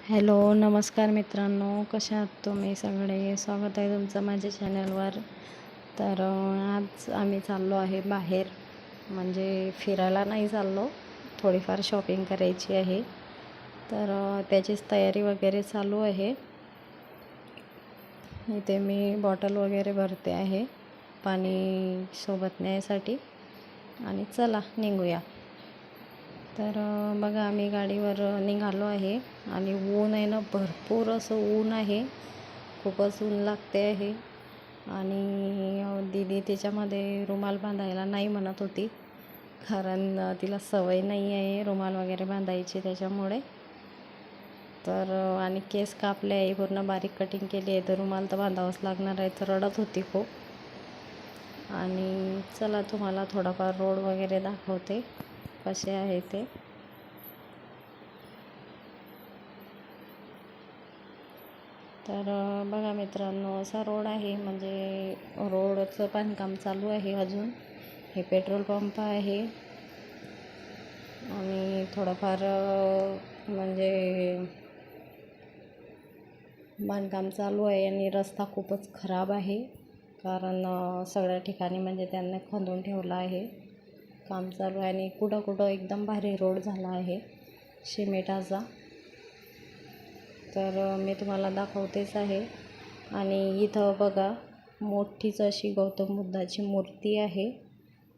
Hello, नमस्कार मित्रांनो, कशा आहात तुम्ही सगळे? स्वागत आहे तुमचं माझ्या चॅनलवर. तर आज आम्ही चाललो आहे बाहेर, म्हणजे फिरायला नाही चाललो, थोडीफार शॉपिंग करायची आहे. तर त्याचीच तयारी वगैरे चालू आहे. इथे मी बॉटल वगैरे भरते आहे पाणी सोबत न्यायसाठी, आणि चला निघूया. तर बघा, आम्ही गाडीवर निघालो आहे आणि ऊन आहे ना, भरपूर असं ऊन आहे, खूपच ऊन लागते आहे. आणि दीदी त्याच्यामध्ये रुमाल बांधायला नाही म्हणत होती, कारण तिला सवय नाही आहे रुमाल वगैरे बांधायची त्याच्यामुळे. तर आणि केस कापले आहे, पूर्ण बारीक कटिंग केली आहे, तर रुमाल तर बांधावंच लागणार आहे. तर रडत होती खूप. आणि चला तुम्हाला थोडाफार रोड वगैरे दाखवते कसे आहे ते. तर बघा मित्रांनो, असा रोड आहे, म्हणजे रोडचं बांधकाम चालू आहे अजून. हे पेट्रोल पंप आहे आणि थोडंफार म्हणजे बांधकाम चालू आहे. आणि रस्ता खूपच खराब आहे, कारण सगळ्या ठिकाणी म्हणजे त्यांनी खंदून ठेवला आहे. काम चालू आहे आणि कुठं कुठं एकदम भारी रोड झाला आहे सिमेंटाचा. तर मी तुम्हाला दाखवतेच आहे. आणि इथं बघा, मोठीच अशी गौतम बुद्धाची मूर्ती आहे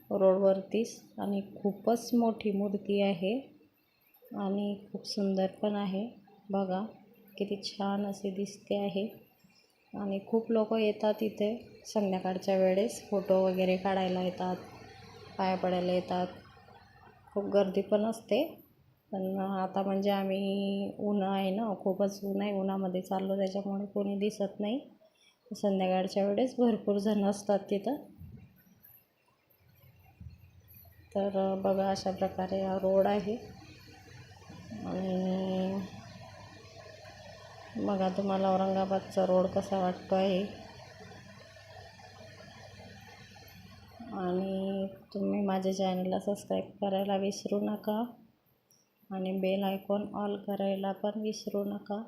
रोडवरतीच, आणि खूपच मोठी मूर्ती आहे आणि खूप सुंदर पण आहे. बघा किती छान असे दिसते आहे. आणि खूप लोक येतात इथे संध्याकाळच्या वेळेस, फोटो वगैरे काढायला येतात, पाया पडायला येतात. खूप गर्दी पण असते. पण आता म्हणजे आम्ही, ऊन आहे ना, खूपच ऊन आहे, उन्हामध्ये चाललो, त्याच्यामुळे कोणी दिसत नाही. संध्याकाळच्या वेळेस भरपूर जण असतात तिथं. तर बघा, अशा प्रकारे हा रोड आहे. आणि बघा तुम्हाला औरंगाबादचा रोड कसा वाटतो आहे. आणि तुम्ही माझ्या चॅनलला सबस्क्राईब करायला विसरू नका, आणि बेल आयकॉन ऑल करायला पण विसरू नका.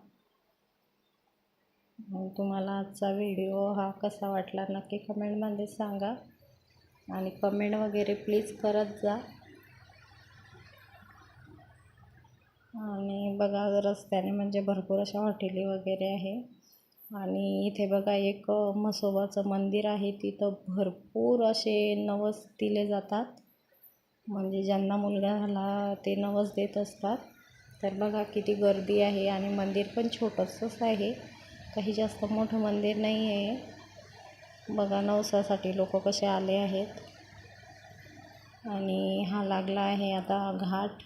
तुम्हाला आजचा व्हिडिओ हा कसा वाटला नक्की कमेंटमध्ये सांगा, आणि कमेंट वगैरे प्लीज करत जा. आणि बघा, रस्त्याने म्हणजे भरपूर अशा हॉटेली वगैरे आहे. आणि इथे बघा, एक म्हसोबाचं मंदिर आहे, तिथं भरपूर असे नवस दिले जातात, म्हणजे ज्यांना मुलगा झाला ते नवस देत असतात. तर बघा किती गर्दी आहे. आणि मंदिर पण छोटंसंच आहे, काही जास्त मोठं मंदिर नाही आहे. बघा नवसासाठी लोक कसे आले आहेत. आणि हा लागला आहे आता घाट.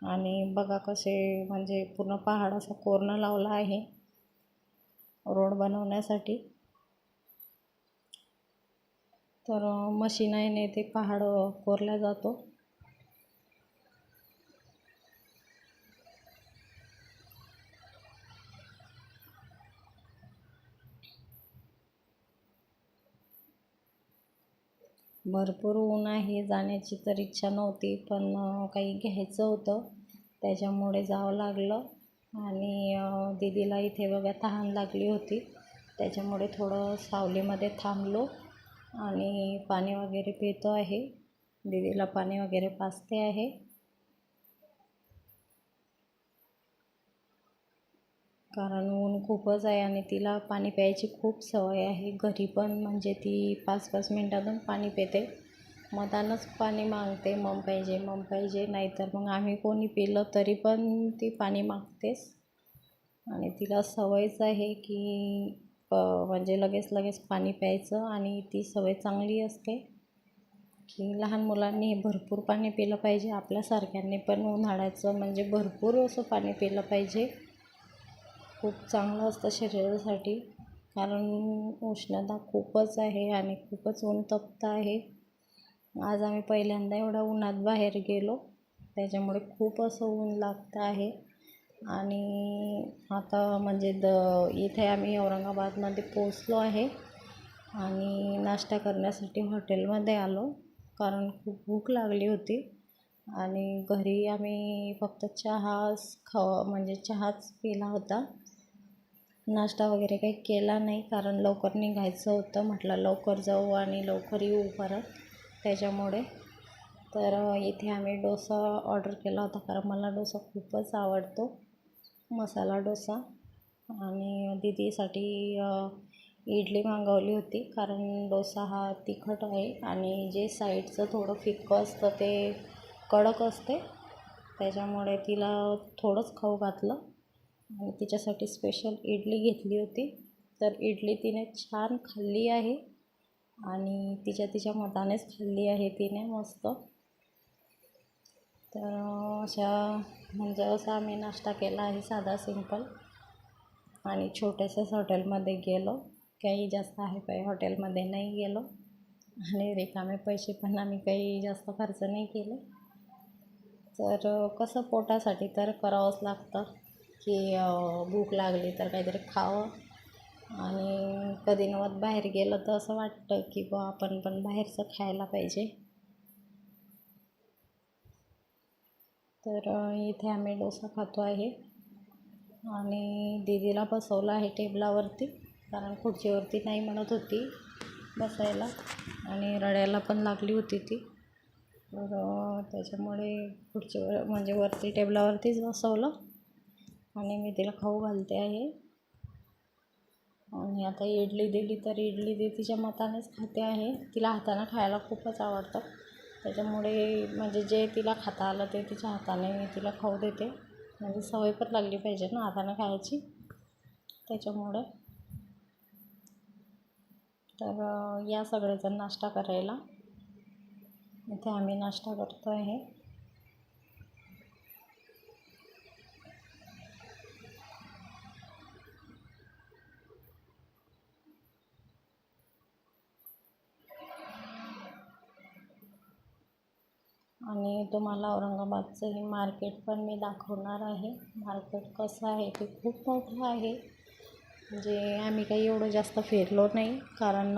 आणि बघा कसे, म्हणजे पूर्ण पहाड असा कोरणं लावला आहे रोड बनवण्यासाठी. तर मशीनने ते पहाड कोरला जातो. भरपूर ऊन आहे, जाण्याची तर इच्छा नव्हती, पण काही घ्यायचं होतं त्याच्यामुळे जावं लागलं. आणि दीदीला इथे बघा तहान लागली होती, त्याच्यामुळे थोडं सावलीमध्ये थांबलो आणि पाणी वगैरे पितो आहे. दीदीला पाणी वगैरे पाजते आहे. कारण ऊन खूपच आहे आणि तिला पाणी प्यायची खूप सवय आहे. घरी पण म्हणजे ती 5-5 मिनटातून पाणी पिते. मधानच पाणी मागते, मम पाहिजे, मम पाहिजे. नाहीतर मग आम्ही कोणी पिलं तरी पण ती पाणी मागतेच. आणि तिला सवयच आहे की म्हणजे लगेच पाणी प्यायचं. आणि ती सवय चांगली असते की लहान मुलांनी भरपूर पाणी पिलं पाहिजे. आपल्यासारख्यांनी पण उन्हाळ्याचं म्हणजे भरपूर असं पाणी पिलं पाहिजे. खूप चांगलं असतं शरीरासाठी, कारण उष्णता खूपच आहे आणि खूपच ऊन तपतं आहे. आज आम्ही पहिल्यांदा एवढ्या उन्हात बाहेर गेलो, त्याच्यामुळे खूप असं ऊन लागतं आहे. आणि आता म्हणजे इथे आम्ही औरंगाबादमध्ये पोचलो आहे आणि नाश्ता करण्यासाठी हॉटेलमध्ये आलो, कारण खूप भूक लागली होती. आणि घरी आम्ही फक्त म्हणजे चहाच पिला होता. नाश्ता वगैरे काही केला नाही, कारण लवकर निघायचं होतं. म्हटलं लवकर जाऊ आणि लवकर येऊ परत, त्याच्यामुळे. तर इथे आम्ही डोसा ऑर्डर केला होता, कारण मला डोसा खूपच आवडतो, मसाला डोसा. आणि दीदीसाठी इडली मागवली होती, कारण डोसा हा तिखट आहे आणि जे साईडचं थोडं फिक्कं असतं ते कडक असते, त्याच्यामुळे तिला थोडंच खाऊ घातलं आणि तिच्यासाठी स्पेशल इडली घेतली होती. तर इडली तिने छान खाल्ली आहे आणि तिच्या मतानेच खाल्ली आहे तिने मस्त. तर म्हणजे असा आम्ही नाश्ता केला आहे, साधा सिंपल. आणि छोट्याशाच हॉटेलमध्ये गेलो, काही जास्त हायफाय हॉटेलमध्ये नाही गेलो आणि रिकामे पैसे पण आम्ही काही जास्त खर्च नाही केले. तर कसं पोटासाठी तर करावंच लागतं, की भूक लागली तर काहीतरी खावं. आणि कधी नव्वत बाहेर गेलं तर असं वाटतं की बा आपण पण बाहेरचं खायला पाहिजे. तर इथे आम्ही डोसा खातो आहे आणि दीदीला बसवलं आहे टेबलावरती, कारण खुर्चीवरती नाही म्हणत होती बसायला आणि रडायला पण लागली होती ती. तर त्याच्यामुळे खुर्चीवर म्हणजे वरती टेबलावरतीच बसवलं आणि मी तिला खाऊ घालते आहे. आणि आता इडली दिली तर इडली ती तिच्या मतानेच खाते आहे. तिला हातानं खायला खूपच आवडतं, त्याच्यामुळे म्हणजे जे तिला खाता आलं ते तिच्या हाताने मी तिला खाऊ देते. म्हणजे सवय पण लागली पाहिजे ना हातानं खायची, त्याच्यामुळे. तर या सगळेजण नाश्ता करायला. इथे आम्ही नाश्ता करतो आहे. आणि तुम्हाला औरंगाबादचं हे मार्केट पण मी दाखवणार आहे. मार्केट कसं आहे ते खूप मोठं आहे. म्हणजे आम्ही काही एवढं जास्त फिरलो नाही, कारण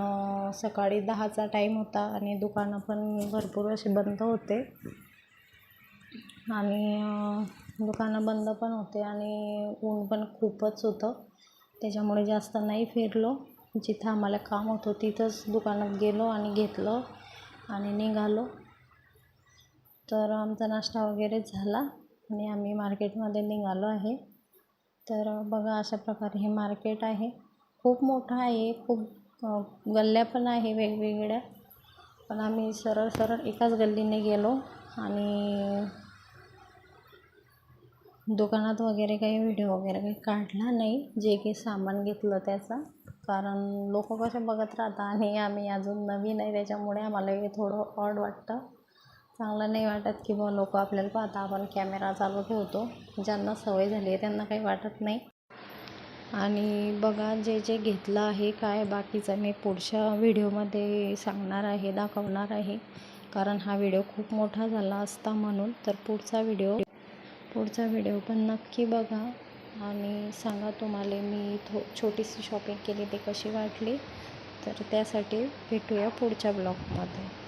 सकाळी 10चा टाईम होता आणि दुकानं पण भरपूर असे बंद होते आणि दुकानं बंद पण होते आणि ऊन पण खूपच होतं, त्याच्यामुळे जास्त नाही फिरलो. जिथं आम्हाला काम होतं तिथंच दुकानात गेलो आणि घेतलं आणि निघालो. तर आमचा नाश्ता वगैरे झाला आणि आम्ही मार्केटमध्ये निघालो आहे. तर बघा अशा प्रकारे हे मार्केट आहे, खूप मोठं आहे, खूप गल्ल्या पण आहे वेगवेगळ्या. पण आम्ही सरळ एकाच गल्लीने गेलो आणि दुकानात वगैरे काही व्हिडिओ वगैरे काही काढला नाही, जे काही सामान घेतलं त्याचा, कारण लोक कसे बघत राहतात आणि आम्ही अजून नवीन आहे, त्याच्यामुळे आम्हाला हे थोडं ऑड वाटतं. चांगलं नाही वाटत की बा लोक आपल्याला पाहता आपण कॅमेरा चालू ठेवतो. ज्यांना सवय झाली आहे त्यांना काही वाटत नाही. आणि बघा जे घेतलं आहे काय बाकीचं मी पुढच्या व्हिडिओमध्ये सांगणार आहे, दाखवणार आहे, कारण हा व्हिडिओ खूप मोठा झाला असता म्हणून. तर पुढचा व्हिडिओ पण नक्की बघा आणि सांगा तुम्हाला मी छोटीशी शॉपिंग केली ते कशी वाटली. तर त्यासाठी भेटूया पुढच्या ब्लॉगमध्ये.